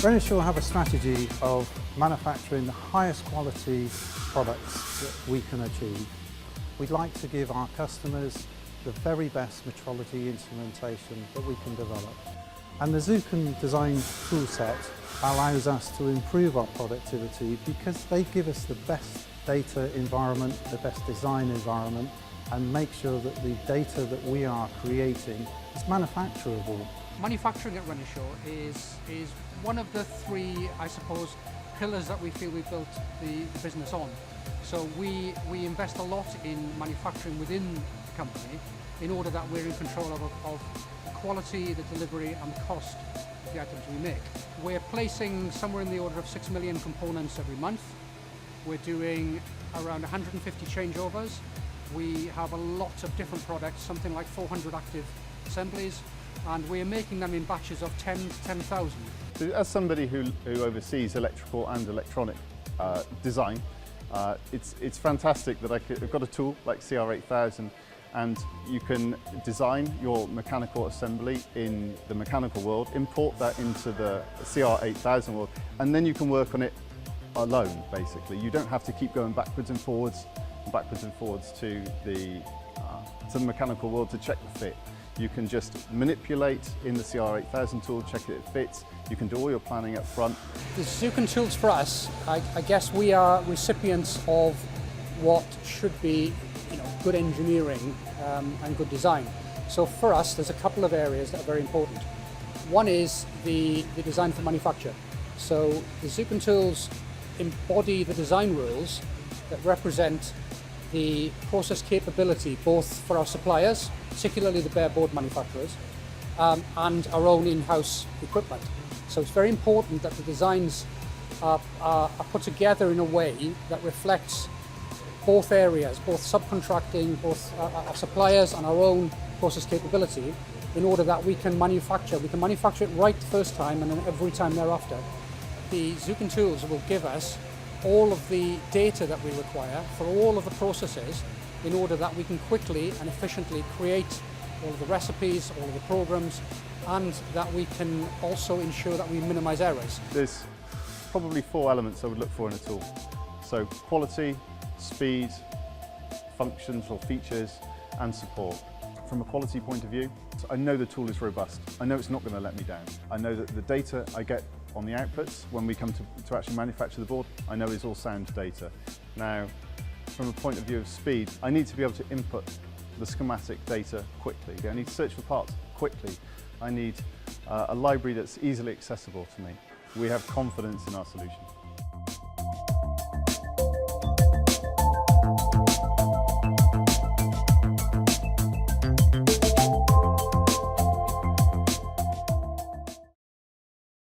Renishaw have a strategy of manufacturing the highest quality products that we can achieve. We'd like to give our customers the very best metrology instrumentation that we can develop. And the Zuken design toolset allows us to improve our productivity because they give us the best data environment, the best design environment, and make sure that the data that we are creating is manufacturable. Manufacturing at Renishaw is one of the three, I suppose, pillars that we feel we built the business on. So we invest a lot in manufacturing within the company in order that we're in control of the quality, the delivery and the cost of the items we make. We're placing somewhere in the order of 6 million components every month. We're doing around 150 changeovers. We have a lot of different products, something like 400 active assemblies, and we're making them in batches of 10 to 10,000. So as somebody who oversees electrical and electronic design, it's fantastic that I've got a tool like CR-8000 and you can design your mechanical assembly in the mechanical world, import that into the CR-8000 world, and then you can work on it alone, basically. You don't have to keep going backwards and forwards to the mechanical world to check the fit. You can just manipulate in the CR-8000 tool, check it fits. You can do all your planning up front. The Zuken tools for us, I guess we are recipients of what should be good engineering and good design. So for us, there's a couple of areas that are very important. One is the design for manufacture. So the Zuken tools embody the design rules that represent the process capability both for our suppliers, particularly the bare board manufacturers, and our own in-house equipment. So it's very important that the designs are put together in a way that reflects both areas, both subcontracting, both our suppliers and our own process capability, in order that we can manufacture it right the first time and then every time thereafter. The Zuken tools will give us all of the data that we require for all of the processes in order that we can quickly and efficiently create all of the recipes, all of the programs, and that we can also ensure that we minimize errors. There's probably 4 elements I would look for in a tool. So quality, speed, functions or features, and support. From a quality point of view, I know the tool is robust. I know it's not going to let me down. I know that the data I get on the outputs when we come to actually manufacture the board, I know is all sound data. Now, from a point of view of speed, I need to be able to input the schematic data quickly. I need to search for parts quickly. I need a library that's easily accessible to me. We have confidence in our solution.